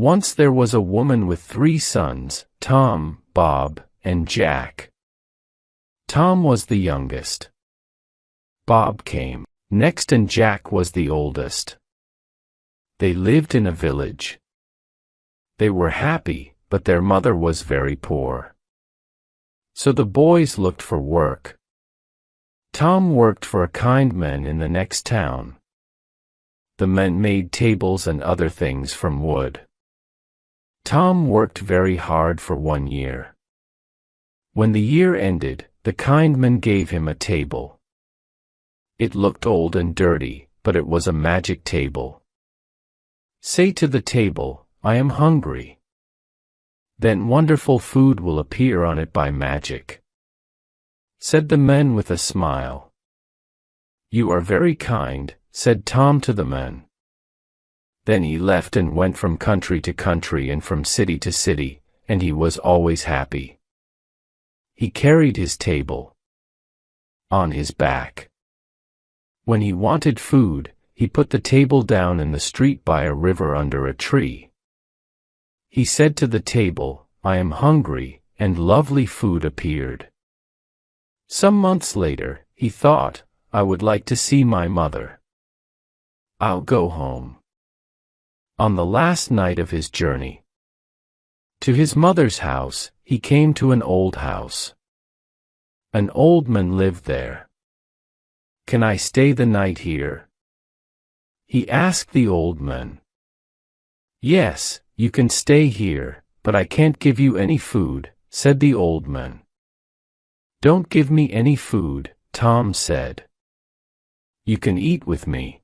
Once there was a woman with 3 sons, Tom, Bob, and Jack. Tom was the youngest. Bob came next and Jack was the oldest. They lived in a village. They were happy, but their mother was very poor. So the boys looked for work. Tom worked for a kind man in the next town. The men made tables and other things from wood. Tom worked very hard for 1 year. When the year ended, the kind man gave him a table. It looked old and dirty, but it was a magic table. Say to the table, "I am hungry." Then wonderful food will appear on it by magic, said the man with a smile. "You are very kind," said Tom to the man. Then he left and went from country to country and from city to city, and he was always happy. He carried his table on his back. When he wanted food, he put the table down in the street by a river under a tree. He said to the table, "I am hungry," and lovely food appeared. Some months later, he thought, "I would like to see my mother. I'll go home." On the last night of his journey to his mother's house, he came to an old house. An old man lived there. "Can I stay the night here?" he asked the old man. "Yes, you can stay here, but I can't give you any food," said the old man. "Don't give me any food," Tom said. "You can eat with me."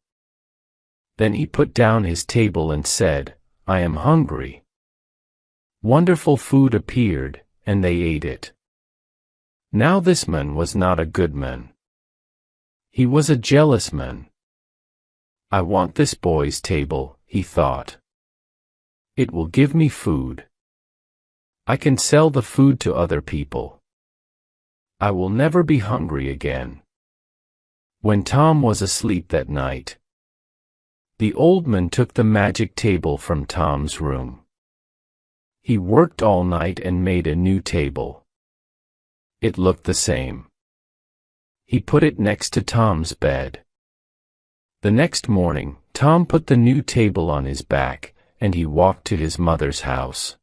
Then he put down his table and said, "I am hungry." Wonderful food appeared, and they ate it. Now this man was not a good man. He was a jealous man. "I want this boy's table," he thought. "It will give me food. I can sell the food to other people. I will never be hungry again." When Tom was asleep that night, the old man took the magic table from Tom's room. He worked all night and made a new table. It looked the same. He put it next to Tom's bed. The next morning, Tom put the new table on his back, and he walked to his mother's house.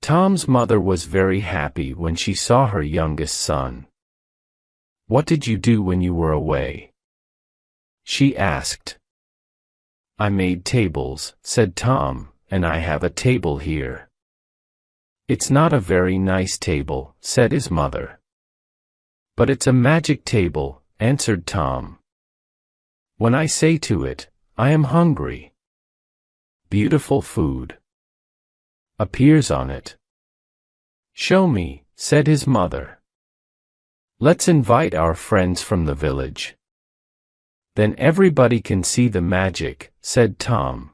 Tom's mother was very happy when she saw her youngest son. "What did you do when you were away?" she asked. "I made tables," said Tom, "and I have a table here." "It's not a very nice table," said his mother. "But it's a magic table," answered Tom. "When I say to it, 'I am hungry,' beautiful food appears on it." "Show me," said his mother. "Let's invite our friends from the village. Then everybody can see the magic," said Tom.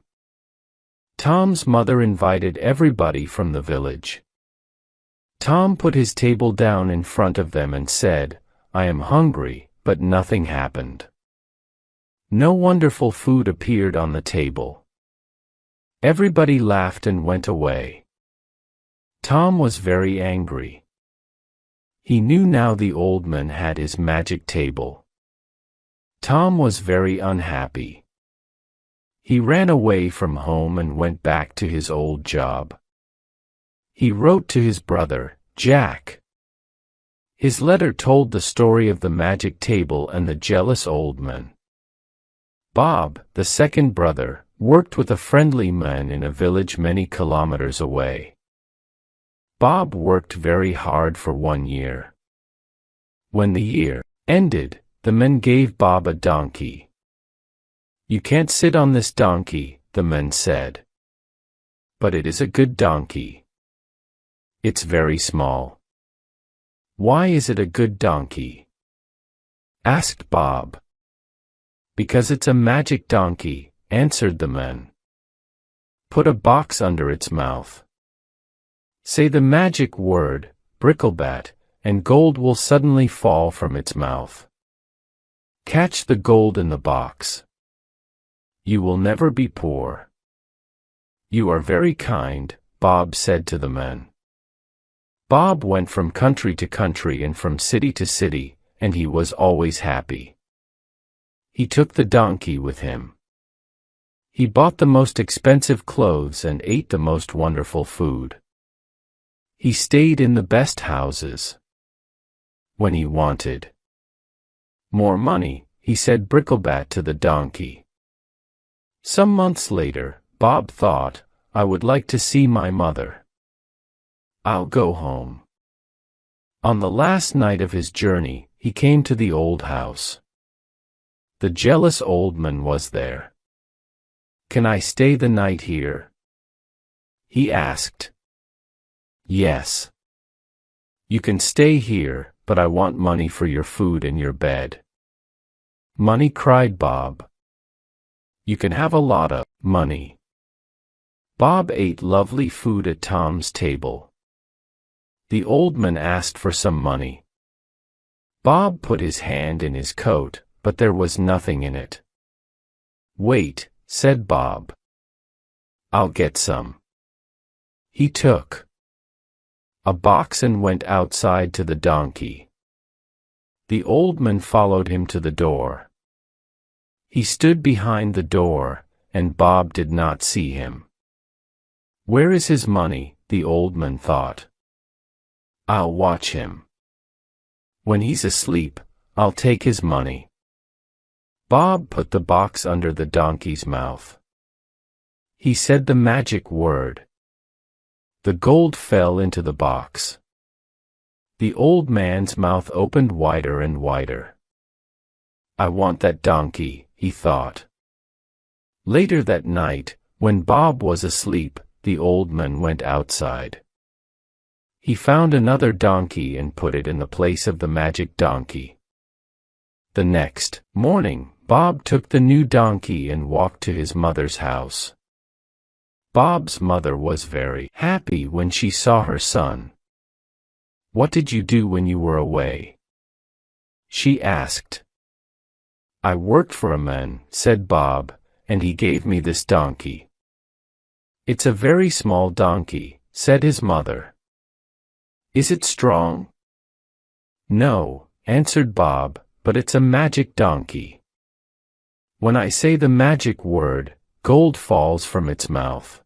Tom's mother invited everybody from the village. Tom put his table down in front of them and said, "I am hungry," but nothing happened. No wonderful food appeared on the table. Everybody laughed and went away. Tom was very angry. He knew now the old man had his magic table. Tom was very unhappy. He ran away from home and went back to his old job. He wrote to his brother, Jack. His letter told the story of the magic table and the jealous old man. Bob, the second brother, worked with a friendly man in a village many kilometers away. Bob worked very hard for 1 year. When the year ended, the men gave Bob a donkey. "You can't sit on this donkey," the men said. "But it is a good donkey. It's very small." "Why is it a good donkey?" asked Bob. "Because it's a magic donkey," answered the men. "Put a box under its mouth. Say the magic word, bricklebat, and gold will suddenly fall from its mouth. Catch the gold in the box. You will never be poor." "You are very kind," Bob said to the men. Bob went from country to country and from city to city, and he was always happy. He took the donkey with him. He bought the most expensive clothes and ate the most wonderful food. He stayed in the best houses. When he wanted more money, he said Bricklebat to the donkey. Some months later, Bob thought, "I would like to see my mother. I'll go home." On the last night of his journey, he came to the old house. The jealous old man was there. "Can I stay the night here?" he asked. "Yes. You can stay here, but I want money for your food and your bed." "Money?" cried Bob. "You can have a lot of money." Bob ate lovely food at Tom's table. The old man asked for some money. Bob put his hand in his coat, but there was nothing in it. "Wait," said Bob. "I'll get some." He took a box and went outside to the donkey. The old man followed him to the door. He stood behind the door, and Bob did not see him. "Where is his money?" the old man thought. "I'll watch him. When he's asleep, I'll take his money." Bob put the box under the donkey's mouth. He said the magic word. The gold fell into the box. The old man's mouth opened wider and wider. "I want that donkey," he thought. Later that night, when Bob was asleep, the old man went outside. He found another donkey and put it in the place of the magic donkey. The next morning, Bob took the new donkey and walked to his mother's house. Bob's mother was very happy when she saw her son. "What did you do when you were away?" she asked. "I worked for a man," said Bob, "and he gave me this donkey." "It's a very small donkey," said his mother. "Is it strong?" "No," answered Bob, "but it's a magic donkey. When I say the magic word, gold falls from its mouth.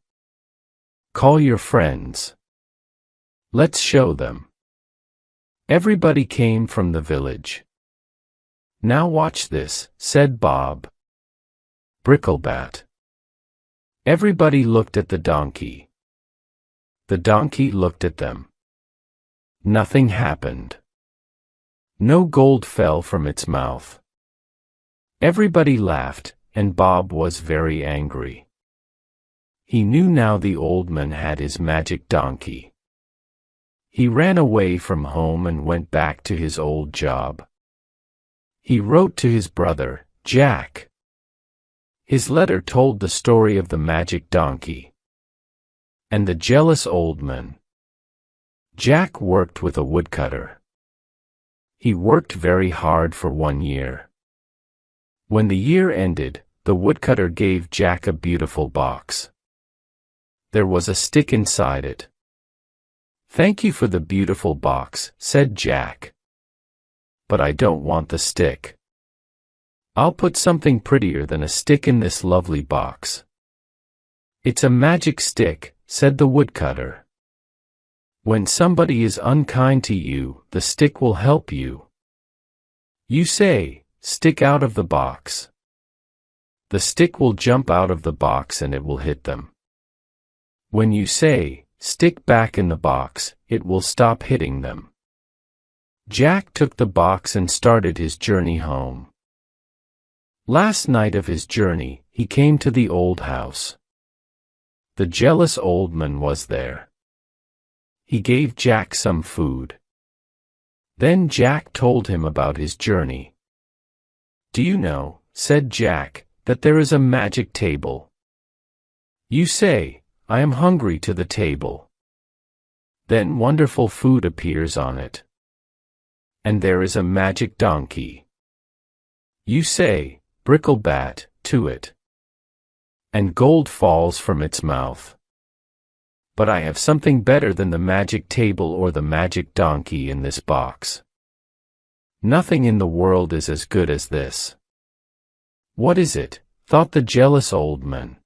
Call your friends. Let's show them." Everybody came from the village. "Now watch this," said Bob. Bricklebat. Everybody looked at the donkey. The donkey looked at them. Nothing happened. No gold fell from its mouth. Everybody laughed, and Bob was very angry. He knew now the old man had his magic donkey. He ran away from home and went back to his old job. He wrote to his brother, Jack. His letter told the story of the magic donkey and the jealous old man. Jack worked with a woodcutter. He worked very hard for 1 year. When the year ended, the woodcutter gave Jack a beautiful box. There was a stick inside it. "Thank you for the beautiful box," said Jack. "But I don't want the stick. I'll put something prettier than a stick in this lovely box." "It's a magic stick," said the woodcutter. "When somebody is unkind to you, the stick will help you. You say, 'Stick out of the box.' The stick will jump out of the box and it will hit them. When you say, 'Stick back in the box,' it will stop hitting them." Jack took the box and started his journey home. Last night of his journey, he came to the old house. The jealous old man was there. He gave Jack some food. Then Jack told him about his journey. "Do you know," said Jack, "that there is a magic table? You say, 'I am hungry,' to the table. Then wonderful food appears on it. And there is a magic donkey. You say, 'Bricklebat,' to it. and gold falls from its mouth. But I have something better than the magic table or the magic donkey in this box. Nothing in the world is as good as this. What is it? Thought the jealous old man.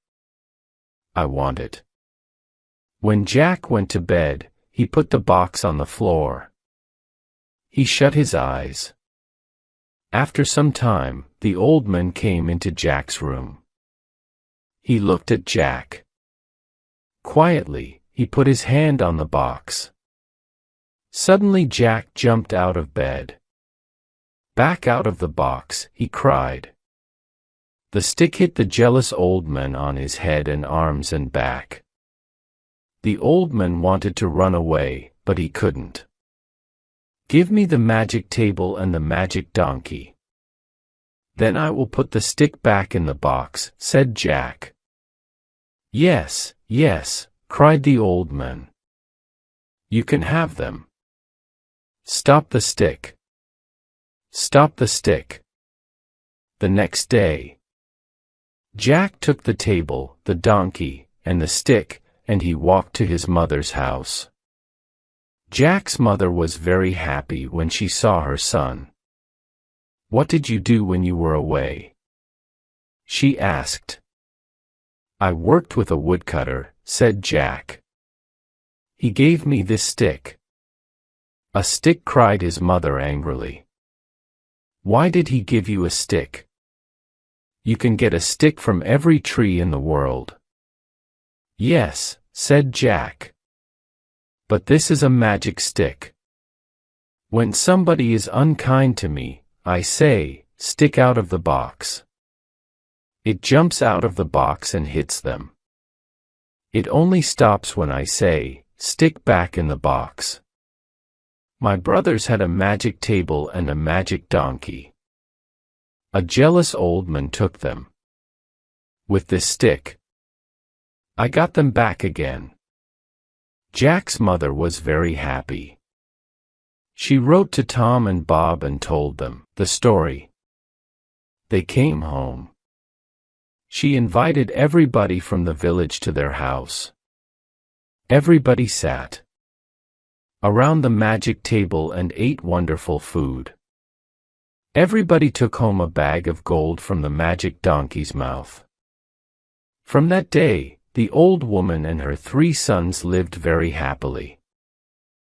I want it. When Jack went to bed, he put the box on the floor. He shut his eyes. After some time, the old man came into Jack's room. He looked at Jack. Quietly, he put his hand on the box. Suddenly Jack jumped out of bed. Back out of the box, he cried. The stick hit the jealous old man on his head and arms and back. The old man wanted to run away, but he couldn't. Give me the magic table and the magic donkey. Then I will put the stick back in the box, said Jack. Yes, yes, cried the old man. You can have them. Stop the stick. Stop the stick. The next day, Jack took the table, the donkey, and the stick, and he walked to his mother's house. Jack's mother was very happy when she saw her son. What did you do when you were away? She asked. I worked with a woodcutter, said Jack. He gave me this stick. A stick, cried his mother angrily. Why did he give you a stick? You can get a stick from every tree in the world. Yes, said Jack. But this is a magic stick. When somebody is unkind to me, I say, stick out of the box. It jumps out of the box and hits them. It only stops when I say, stick back in the box. My brothers had a magic table and a magic donkey. A jealous old man took them. With this stick, I got them back again. Jack's mother was very happy. She wrote to Tom and Bob and told them the story. They came home. She invited everybody from the village to their house. Everybody sat around the magic table and ate wonderful food. Everybody took home a bag of gold from the magic donkey's mouth. From that day, the old woman and her 3 sons lived very happily.